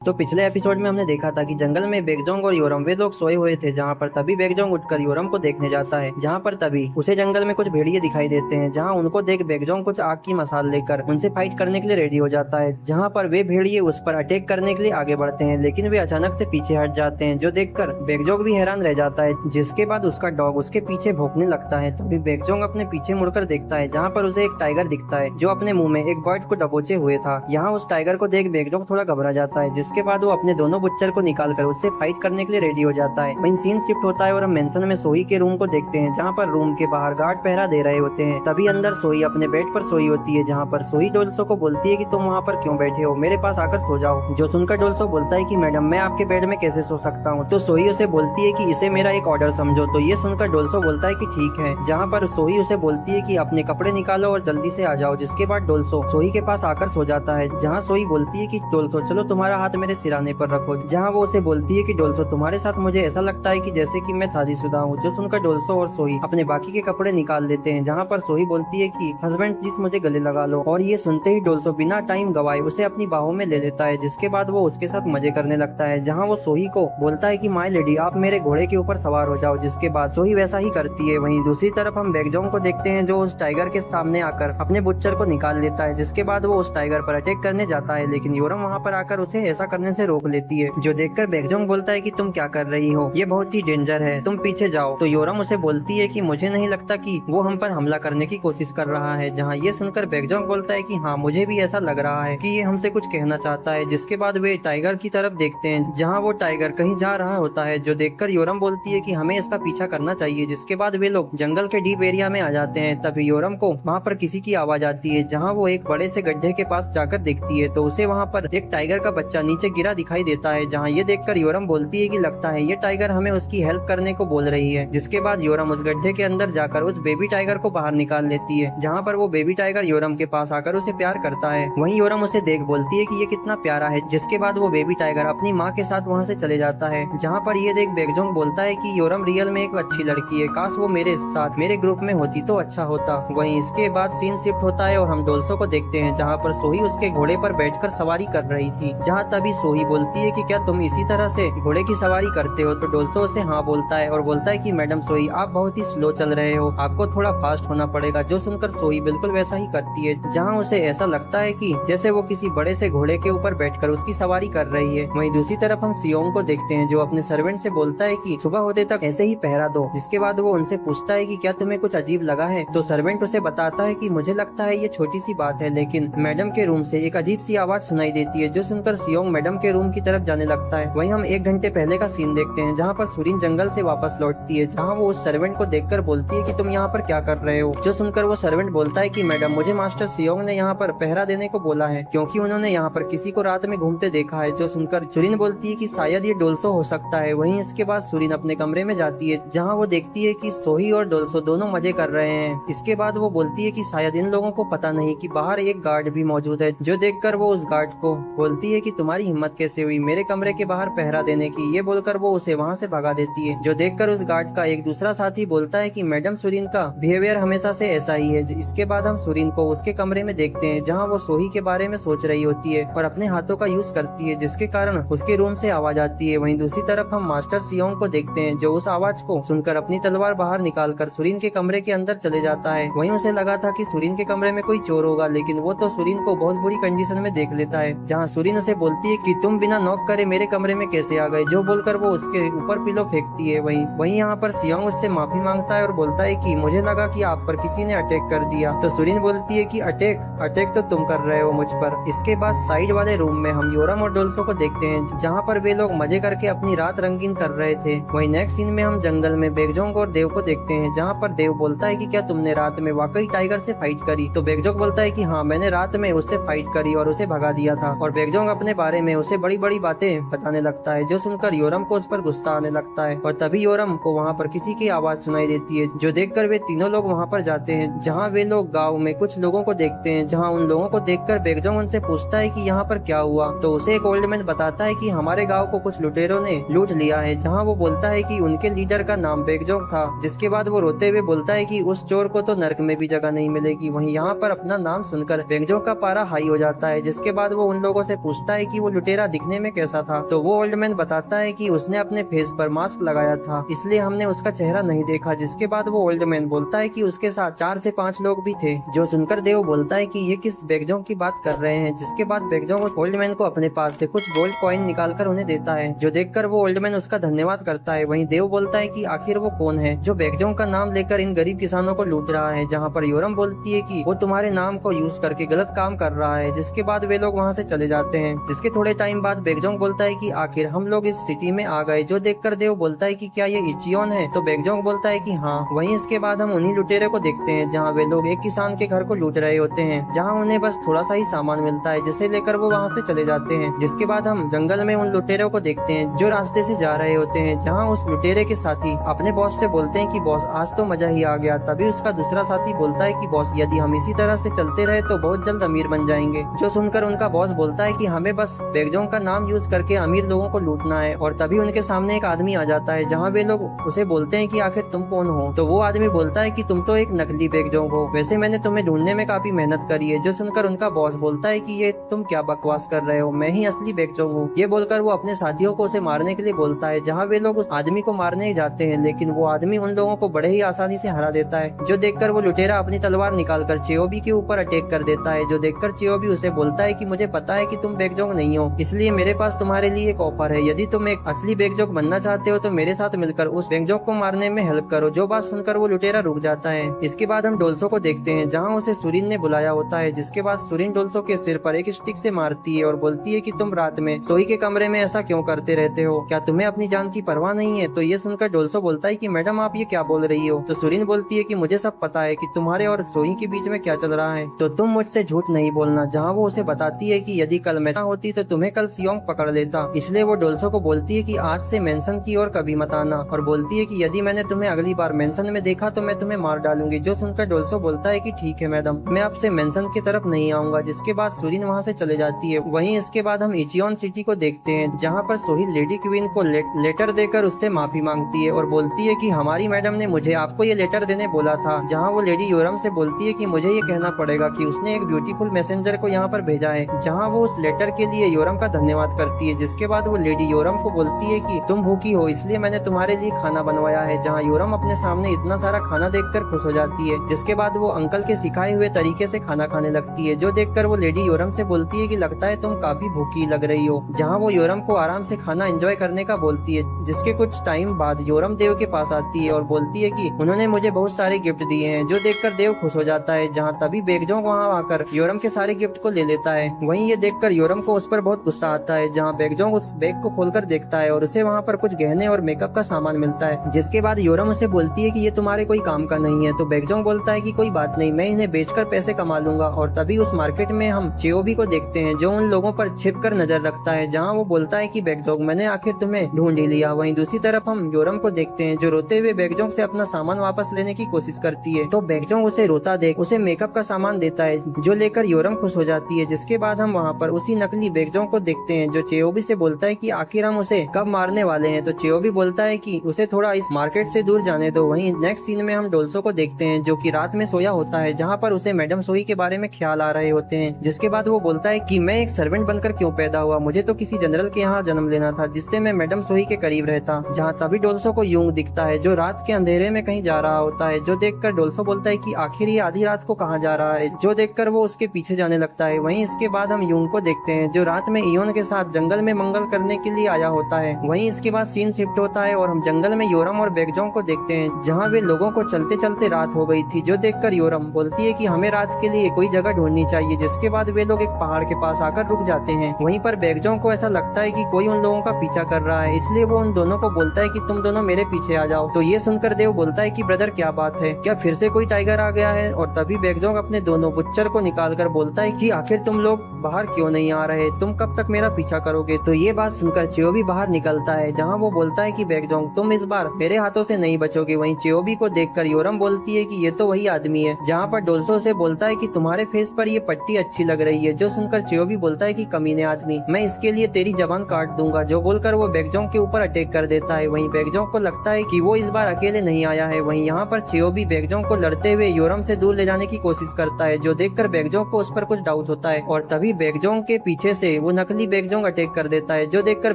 तो पिछले एपिसोड में हमने देखा था कि जंगल में बेगजोंग और योरम वे लोग सोए हुए थे, जहाँ पर तभी बेगजोंग उठकर योरम को देखने जाता है। जहाँ पर तभी उसे जंगल में कुछ भेड़िए दिखाई देते हैं, जहाँ उनको देख बेगजोंग कुछ आग की मसाल लेकर उनसे फाइट करने के लिए रेडी हो जाता है। जहाँ पर वे भेड़िए उस पर अटैक करने के लिए आगे बढ़ते हैं, लेकिन वे अचानक से पीछे हट जाते हैं, जो देखकर बेगजोंग भी हैरान रह जाता है। जिसके बाद उसका डॉग उसके पीछे भौंकने लगता है। तभी बेगजोंग अपने पीछे मुड़कर देखता है, जहाँ पर उसे एक टाइगर दिखता है जो अपने मुंह में एक बर्ड को दबोचे हुए था। यहाँ उस टाइगर को देख बेगजोंग थोड़ा घबरा जाता है, जिसके बाद वो अपने दोनों बुच्चर को निकालकर उससे फाइट करने के लिए रेडी हो जाता है। वहीं सीन शिफ्ट होता है और हम मेंशन में सोही के रूम को देखते हैं, जहाँ पर रूम के बाहर गार्ड पहरा दे रहे होते हैं। तभी अंदर सोही अपने बेड पर सोई होती है, जहाँ पर सोही डोल्सो को बोलती है कि तुम वहाँ पर क्यों बैठे हो, मेरे पास आकर सो जाओ। जो सुनकर डोल्सो बोलता है कि मैडम मैं आपके बेड में कैसे सो सकता हूँ। तो सोही उसे बोलती है कि इसे मेरा एक ऑर्डर समझो। तो ये सुनकर डोल्सो बोलता है कि ठीक है। जहाँ पर सोही उसे बोलती है कि अपने कपड़े निकालो और जल्दी से आ जाओ। जिसके बाद डोल्सो सोही के पास आकर सो जाता है, जहाँ सोही बोलती है कि डोल्सो चलो तुम्हारा हाथ मेरे सिराने पर रखो। जहाँ वो उसे बोलती है कि डोल्सो तुम्हारे साथ मुझे ऐसा लगता है कि जैसे कि मैं शादीशुदा हूँ। जो सुनकर डोल्सो और सोही अपने बाकी के कपड़े निकाल लेते हैं, जहाँ पर सोही बोलती है कि हस्बैंड प्लीज मुझे गले लगा लो। और ये सुनते ही डोल्सो बिना टाइम गवाए उसे अपनी बाहों में ले लेता है। जिसके बाद वो उसके साथ मजे करने लगता है, जहाँ वो सोही को बोलता है कि माय लेडी आप मेरे घोड़े के ऊपर सवार हो जाओ। जिसके बाद सोही वैसा ही करती है। वहीं दूसरी तरफ हम बेगजोंग को देखते हैं, जो उस टाइगर के सामने आकर अपने बुच्चर को निकाल लेता है। जिसके बाद वो उस टाइगर पर अटैक करने जाता है, लेकिन योरम वहाँ पर आकर उसे ऐसा करने से रोक लेती है। जो देखकर बेगजोंग बोलता है कि तुम क्या कर रही हो, ये बहुत ही डेंजर है, तुम पीछे जाओ। तो योरम उसे बोलती है कि मुझे नहीं लगता कि वो हम पर हमला करने की कोशिश कर रहा है। जहाँ ये सुनकर बेगजोंग बोलता है कि हाँ मुझे भी ऐसा लग रहा है कि ये हमसे कुछ कहना चाहता है। जिसके बाद वे टाइगर की तरफ देखते हैं, जहाँ वो टाइगर कहीं जा रहा होता है। जो देखकर योरम बोलती है कि हमें इसका पीछा करना चाहिए। जिसके बाद वे लोग जंगल के डीप एरिया में आ जाते हैं। तभी योरम को वहाँ पर किसी की आवाज आती है, जहाँ वो एक बड़े से गड्ढे के पास जाकर देखती है, तो उसे वहाँ पर एक टाइगर का बच्चा नीचे गिरा दिखाई देता है। जहाँ ये देखकर योरम बोलती है कि लगता है ये टाइगर हमें उसकी हेल्प करने को बोल रही है। जिसके बाद योरम उस गड्ढे के अंदर जाकर उस बेबी टाइगर को बाहर निकाल लेती है, जहाँ पर वो बेबी टाइगर योरम के पास आकर उसे प्यार करता है। वहीं योरम उसे देख बोलती है कि ये कितना प्यारा है। जिसके बाद वो बेबी टाइगर अपनी माँ के साथ वहाँ से चले जाता है। जहाँ पर ये देख बेगजोंग बोलता है कि योरम रियल में एक अच्छी लड़की है, काश वो मेरे साथ मेरे ग्रुप में होती तो अच्छा होता। वहीं इसके बाद सीन शिफ्ट होता है और हम डोल्सो को देखते हैं, जहाँ पर सोही उसके घोड़े पर बैठकर सवारी कर रही थी। जहाँ तभी सोही बोलती है कि क्या तुम इसी तरह से घोड़े की सवारी करते हो। तो डोल्सो उसे हाँ बोलता है और बोलता है कि मैडम सोही आप बहुत ही स्लो चल रहे हो, आपको थोड़ा फास्ट होना पड़ेगा। जो सुनकर सोही बिल्कुल वैसा ही करती है, जहाँ उसे ऐसा लगता है कि जैसे वो किसी बड़े से घोड़े के ऊपर बैठकर उसकी सवारी कर रही है। वहीं दूसरी तरफ हम सियोंग को देखते हैं, जो अपने सर्वेंट से बोलता है कि सुबह होते तक ऐसे ही पहरा दो। जिसके बाद वो उनसे पूछता है कि क्या तुम्हें कुछ अजीब लगा है। तो सर्वेंट उसे बताता है कि मुझे लगता है ये छोटी सी बात है, लेकिन मैडम के रूम से एक अजीब सी आवाज सुनाई देती है। जो सुनकर सियोंग मैडम के रूम की तरफ जाने लगता है। वहीं हम 1 घंटे पहले का सीन देखते हैं, जहाँ पर सुरीन जंगल से वापस लौटती है, जहाँ वो उस सर्वेंट को देखकर बोलती है कि तुम यहाँ पर क्या कर रहे हो। जो सुनकर वो सर्वेंट बोलता है कि मैडम मुझे मास्टर सियोंग ने यहाँ पर पहरा देने को बोला है, क्योंकि उन्होंने यहाँ पर किसी को रात में घूमते देखा है। जो सुनकर सुरीन बोलती है कि शायद ये डोल्सो हो सकता है। वहीं इसके बाद सुरीन अपने कमरे में जाती है, जहाँ वो देखती है कि सोही और डोल्सो दोनों मजे कर रहे हैं। इसके बाद वो बोलती है कि शायद इन लोगों को पता नहीं कि बाहर एक गार्ड भी मौजूद है। जो देखकर वो उस गार्ड को बोलती है कि तुम्हारी हिम्मत कैसे हुई मेरे कमरे के बाहर पहरा देने की। ये बोलकर वो उसे वहाँ से भगा देती है। जो देखकर उस गार्ड का एक दूसरा साथी बोलता है कि मैडम सुरीन का बिहेवियर हमेशा से ऐसा ही है। इसके बाद हम सुरीन को उसके कमरे में देखते हैं, जहाँ वो सोही के बारे में सोच रही होती है और अपने हाथों का यूज करती है, जिसके कारण उसके रूम से आवाज आती है। वहीं दूसरी तरफ हम मास्टर सियोंग को देखते हैं, जो उस आवाज को सुनकर अपनी तलवार बाहर निकालकर सुरीन के कमरे के अंदर चले जाता है। वहीं उसे लगा था कि सुरीन के कमरे में कोई चोर होगा, लेकिन वो तो सुरीन को बहुत बुरी कंडीशन में देख लेता है। जहाँ सुरीन उसे बोलती है कि तुम बिना नॉक करे मेरे कमरे में कैसे आ गए। जो बोलकर वो उसके ऊपर पिलो फेंकती है। वहीं यहाँ पर सियोंग उससे माफी मांगता है और बोलता है कि मुझे लगा कि आप पर किसी ने अटैक कर दिया। तो सुरीन बोलती है कि अटैक तो तुम कर रहे हो मुझ पर। इसके बाद साइड वाले रूम में हम योरम और डोल्सो को देखते हैं, जहाँ पर वे लोग मजे करके अपनी रात रंगीन कर रहे थे। वहीं नेक्स्ट सीन में हम जंगल में बेगजोंग और देव को देखते हैं, जहाँ पर देव बोलता है कि क्या तुमने रात में वाकई टाइगर से फाइट करी। तो बेगजोंग बोलता है कि हाँ मैंने रात में उससे फाइट करी और उसे भगा दिया था। और बेगजोंग अपने बारे में उसे बड़ी बड़ी बातें बताने लगता है। जो सुनकर योरम को उस पर गुस्सा आने लगता है और तभी योरम को वहाँ पर किसी की आवाज सुनाई देती है। जो देखकर वे तीनों लोग वहाँ पर जाते हैं, जहाँ वे लोग गाँव में कुछ लोगों को देखते हैं। जहाँ उन लोगों को देखकर बेगजोंग उनसे पूछता है कि यहाँ पर क्या हुआ। तो उसे एक ओल्ड मैन बताता है कि हमारे गाँव को कुछ लुटेरों ने लूट लिया है। जहाँ वो बोलता है कि उनके लीडर का नाम बेगजोंग था। जिसके बाद वो रोते हुए बोलता है कि उस चोर को तो नर्क में भी जगह नहीं मिलेगी। वहीं यहाँ पर अपना नाम सुनकर बेगजोंग का पारा हाई हो जाता है। जिसके बाद वो उन लोगों से पूछता है कि वो लुटेरा दिखने में कैसा था। तो वो ओल्ड मैन बताता है कि उसने अपने फेस पर मास्क लगाया था, इसलिए हमने उसका चेहरा नहीं देखा। जिसके बाद वो ओल्ड मैन बोलता है कि उसके साथ 4 से 5 लोग भी थे। जो सुनकर देव बोलता है कि ये किस बेगजोंग की बात कर रहे हैं। जिसके बाद बेगजोंग उस ओल्ड मैन को अपने पास से कुछ गोल्ड कॉइन निकालकर उन्हें देता है, जो देखकर वो ओल्ड मैन उसका धन्यवाद करता है। वहीं देव बोलता है कि आखिर वो कौन है जो बेगजोंग का नाम लेकर इन गरीब किसानों को लूट रहा है। जहाँ पर योरम बोलती है कि वो तुम्हारे नाम को यूज करके गलत काम कर रहा है। जिसके बाद वे लोग वहाँ से चले जाते हैं। जिसके थोड़े टाइम बाद बेगजोंग बोलता है कि आखिर हम लोग इस सिटी में आ गए। जो देखकर देव बोलता है कि क्या ये इचियोन है। तो बेगजोंग बोलता है कि हाँ। वहीं इसके बाद हम उन्हीं लुटेरे को देखते हैं जहाँ वे लोग एक किसान के घर को लूट रहे होते हैं, जहाँ उन्हें बस थोड़ा सा ही सामान मिलता है, जिसे लेकर वो वहाँ से चले जाते हैं। जिसके बाद हम जंगल में उन लुटेरों को देखते हैं जो रास्ते से जा रहे होते हैं, जहाँ उस लुटेरे के साथी अपने बॉस से बोलते हैं कि बॉस आज तो मजा ही आ गया। तभी उसका दूसरा साथी बोलता है कि बॉस यदि हम इसी तरह से चलते रहे तो बहुत जल्द अमीर बन जाएंगे। जो सुनकर उनका बॉस बोलता है कि हमें बस बेगजोंग का नाम यूज करके अमीर लोगों को लूटना है। और तभी उनके सामने एक आदमी आ जाता है, जहाँ वे लोग उसे बोलते हैं कि आखिर तुम कौन हो। तो वो आदमी बोलता है कि तुम तो एक नकली बेगजोंग हो, वैसे मैंने तुम्हें ढूंढने में काफी मेहनत करी है। जो सुनकर उनका बॉस बोलता है कि ये तुम क्या बकवास कर रहे हो, मैं ही असली बेगजोंग हूँ। ये बोलकर वो अपने साथियों को उसे मारने के लिए बोलता है, जहाँ वे लोग उस आदमी को मारने जाते हैं, लेकिन वो आदमी उन लोगों को बड़े ही आसानी से हरा देता है। जो देखकर वो लुटेरा अपनी तलवार निकालकर चियोबी के ऊपर अटैक कर देता है। जो देखकर चियोबी उसे बोलता है कि मुझे पता है कि तुम बेगजोंग नहीं हो, इसलिए मेरे पास तुम्हारे लिए एक ऑफर है। यदि तुम एक असली बेगजोंग बनना चाहते हो तो मेरे साथ मिलकर उस बेगजोंग को मारने में हेल्प करो। जो बात सुनकर वो लुटेरा रुक जाता है। इसके बाद हम डोल्सो को देखते हैं, जहाँ उसे सुरीन ने बुलाया होता है। जिसके बाद सुरीन डोल्सो के सिर पर एक स्टिक से मारती है और बोलती है कि तुम रात में सोई के कमरे में ऐसा क्यों करते रहते हो, क्या तुम्हें अपनी जान की परवाह नहीं है। तो ये सुनकर डोल्सो बोलता है कि मैडम आप ये क्या बोल रही हो। तो सुरीन बोलती है कि मुझे सब पता है कि तुम्हारे और सोई के बीच में क्या चल रहा है, तो तुम मुझसे झूठ नहीं बोलना। जहाँ वो उसे बताती है कि यदि कल मैं होती तो तुम्हें कल सियोंग पकड़ लेता, इसलिए वो डोल्सो को बोलती है कि आज से मेंशन की और कभी मत आना। और बोलती है कि यदि मैंने तुम्हें अगली बार मेंशन में देखा तो मैं तुम्हें मार डालूंगी। जो सुनकर डोल्सो बोलता है कि ठीक है मैडम, मैं आपसे मेंशन की तरफ नहीं आऊंगा। जिसके बाद सुरीन वहाँ से चले जाती है। वहीं इसके बाद हम इचियोन सिटी को देखते हैं, जहाँ पर सोही लेडी क्वीन को लेटर देकर उससे माफी मांगती है और बोलती है कि हमारी मैडम ने मुझे आपको ये लेटर देने बोला था। जहाँ वो लेडी योरम से बोलती है कि मुझे ये कहना पड़ेगा कि उसने एक ब्यूटीफुल मैसेंजर को यहाँ पर भेजा है, जहाँ वो उस लेटर के लिए योरम का धन्यवाद करती है। जिसके बाद वो लेडी योरम को बोलती है कि तुम भूखी हो, इसलिए मैंने तुम्हारे लिए खाना बनवाया है। जहाँ योरम अपने सामने इतना सारा खाना देखकर खुश हो जाती है। जिसके बाद वो अंकल के सिखाए हुए तरीके से खाना खाने लगती है। जो देखकर वो लेडी योरम से बोलती है कि लगता है तुम काफी भूखी लग रही हो। जहाँ वो योरम को आराम से खाना एंजॉय करने का बोलती है। जिसके कुछ टाइम बाद योरम देव के पास आती है और बोलती है कि उन्होंने मुझे बहुत सारे गिफ्ट दिए हैं। जो देखकर देव खुश हो जाता है। जहाँ तभी बेगजोंग वहाँ आकर योरम के सारे गिफ्ट को ले लेता है। वहीं ये देखकर योरम को उस पर बहुत गुस्सा आता है। जहाँ बेगजोंग उस बैग को खोलकर देखता है और उसे वहाँ पर कुछ गहने और मेकअप का सामान मिलता है। जिसके बाद योरम उसे बोलती है कि ये तुम्हारे कोई काम का नहीं है। तो बेगजोंग बोलता है कि कोई बात नहीं, मैं इन्हें बेचकर पैसे कमा लूंगा। और तभी उस मार्केट में हम चियोबी को देखते हैं, जो उन लोगों पर छिपकर नजर रखता है। जहाँ वो बोलता है कि बेगजोंग मैंने आखिर तुम्हें ढूंढ ही लिया। वहीं दूसरी तरफ हम योरम को देखते हैं, जो रोते हुए बेगजोंग से अपना सामान वापस लेने की कोशिश करती है। तो बेगजोंग उसे रोता देख उसे मेकअप का सामान देता है, जो लेकर योरम खुश हो जाती है। जिसके बाद हम वहाँ पर उसी नकली बेगजोंग को देखते हैं, जो चियोबी से बोलता है कि आखिर हम उसे कब मारने वाले हैं। तो चियोबी बोलता है कि उसे थोड़ा इस मार्केट से दूर जाने दो। वहीं नेक्स्ट सीन में हम डोल्सो को देखते हैं, जो कि रात में सोया होता है, जहाँ पर उसे मैडम सोई के बारे में ख्याल आ रहे होते हैं। जिसके बाद वो बोलता है कि मैं एक सर्वेंट बनकर क्यों पैदा हुआ, मुझे तो किसी जनरल के यहाँ जन्म लेना था, जिससे मैं मैडम सोई के करीब रहता। जहाँ तभी डोल्सो को यूंग दिखता है, जो रात के अंधेरे में कहीं जा रहा होता है। जो देखकर डोल्सो बोलता है कि आखिर ये आधी रात को कहाँ जा रहा है। जो देखकर वो उसके पीछे जाने लगता है। वहीं इसके बाद हम यूंग को देखते हैं, जो रात में इयोन के साथ जंगल में मंगल करने के लिए आया होता है। वहीं इसके बाद सीन शिफ्ट होता है और हम जंगल में योरम और बेगजोंग को देखते हैं, जहाँ वे लोगों को चलते चलते रात हो गई थी। जो देखकर योरम बोलती है कि हमें रात के लिए कोई जगह ढूंढनी चाहिए। जिसके बाद वे लोग एक पहाड़ के पास आकर रुक जाते हैं। वहीं पर बेगजोंग को ऐसा लगता है कि कोई उन लोगों का पीछा कर रहा है, इसलिए वो उन दोनों को बोलता है कि तुम दोनों मेरे पीछे आ जाओ। तो ये सुनकर देव बोलता है कि ब्रदर क्या बात है, क्या फिर से कोई टाइगर आ गया है। और तभी बेगजोंग अपने दोनों बुच्चर को निकालकर बोलता है कि आखिर तुम लोग बाहर क्यों नहीं आ रहे, तुम कब तक मेरा पीछा करोगे। तो ये बात सुनकर चियोबी बाहर निकलता है, जहाँ वो बोलता है कि बेगजोंग तुम इस बार मेरे हाथों से नहीं बचोगे। वहीं चियोबी को देखकर योरम बोलती है कि ये तो वही आदमी है। जहाँ पर डोल्सो से बोलता है कि तुम्हारे फेस पर ये पट्टी अच्छी लग रही है। जो सुनकर चियोबी बोलता है कि कमीने आदमी, मैं इसके लिए तेरी जबान काट दूंगा। जो बोलकर वो बेगजोंग के ऊपर अटैक कर देता है। वहीं बेगजोंग को लगता है कि वो इस बार अकेले नहीं आया है। वहीं यहाँ पर चियोबी बेगजोंग को लड़ते हुए योरम से दूर ले जाने की कोशिश करता है, जो देखकर बेगजोंग को उस पर कुछ डाउट होता है। और तभी बेगजोंग के पीछे से वो नकली बेगजोंग अटैक कर देता है, जो देखकर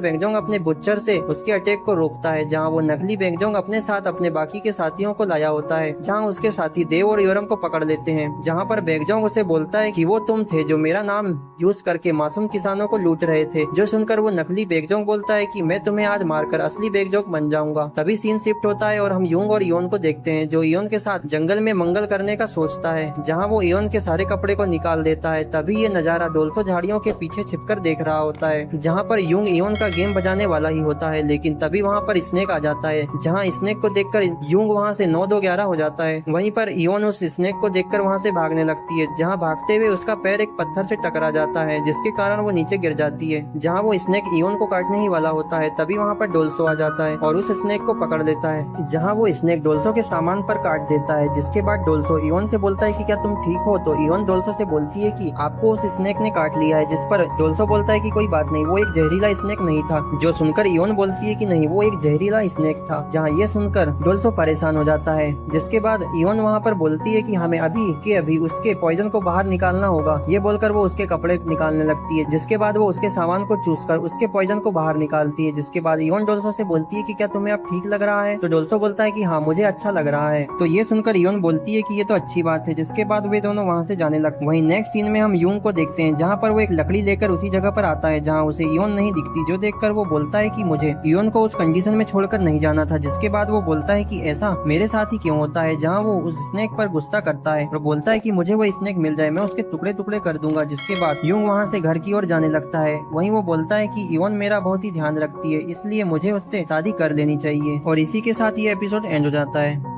बेगजोंग अपने बुच्चर से उसके अटैक को रोकता है। जहाँ वो नकली बेगजोंग अपने साथ अपने बाकी के साथियों को लाया होता है, जहाँ उसके साथी देव और योरम को पकड़ लेते हैं। जहाँ पर बेगजोंग उसे बोलता है कि वो तुम थे जो मेरा नाम यूज करके मासूम किसानों को लूट रहे थे। जो सुनकर वो नकली बेगजोंग बोलता है कि मैं तुम्हें आज मारकर असली बेगजोंग बन जाऊंगा। तभी सीन शिफ्ट होता है और हम यूंग और इयोन को देखते हैं, जो इयोन के साथ जंगल में मंगल करने का सोचता है, जहाँ वो इयोन के सारे कपड़े को निकाल देता है। तभी ये नजारा डोल्सो झाड़ियों के पीछे छिपकर देख रहा होता है, जहाँ पर यूंग इयोन का गेम बजाने वाला ही होता है। लेकिन तभी वहाँ पर स्नेक आ जाता है, जहाँ स्नेक को देखकर यूंग वहाँ से 9-2-11 हो जाता है। वहीं पर इयोन उस स्नेक को देखकर वहाँ से भागने लगती है, जहाँ भागते हुए उसका पैर एक पत्थर से टकरा जाता है, जिसके कारण वो नीचे गिर जाती है। जहाँ वो स्नेक इयोन को काटने ही वाला होता है, तभी वहाँ पर डोल्सो आ जाता है और उस स्नेक को पकड़ लेता है, जहाँ वो स्नेक डोल्सो के सामान पर काट देता है। जिसके बाद डोल्सो इयोन से बोलता है कि क्या तुम ठीक हो? तो इयोन डोल्सो से बोलती है कि आपको उस स्नेक ने काट लिया है। जिस पर डोल्सो बोलता है कि कोई बात नहीं, वो एक जहरीला स्नेक नहीं था। जो सुनकर इयोन बोलती है कि नहीं, वो एक जहरीला स्नेक था। जहाँ ये सुनकर डोल्सो परेशान हो जाता है। जिसके बाद इयोन वहाँ पर बोलती है कि हमें अभी के अभी उसके पॉइजन को बाहर निकालना होगा। ये बोलकर वो उसके कपड़े निकालने लगती है। जिसके बाद वो उसके सामान को चूसकर उसके पॉइजन को बाहर निकालती है। जिसके बाद इयोन डोल्सो से बोलती है कि क्या तुम्हें अब ठीक लग रहा है? तो डोल्सो बोलता है कि हाँ, मुझे अच्छा लग रहा है। तो ये सुनकर इयोन बोलती है कि ये तो अच्छी बात है। जिसके बाद वे दोनों वहाँ से जाने लगते। वहीं नेक्स्ट सीन में हम यूंग को देखते हैं, जहाँ पर वो एक लकड़ी लेकर उसी जगह पर आता है जहाँ उसे इयोन नहीं दिखती। जो देखकर वो बोलता है कि मुझे इयोन को उस कंडीशन में छोड़कर नहीं जाना था। जिसके बाद वो बोलता है कि ऐसा मेरे साथ ही क्यों होता है। जहाँ वो उस स्नेक पर गुस्सा करता है और बोलता है कि मुझे वो स्नेक मिल जाए, मैं उसके टुकड़े टुकड़े कर दूंगा। जिसके बाद यूंग वहाँ से घर की ओर जाने लगता है। वहीं वो बोलता है कि इयोन मेरा बहुत ही ध्यान रखती है, इसलिए मुझे उससे शादी कर लेनी चाहिए। और इसी के साथ ये एपिसोड एंड हो जाता है।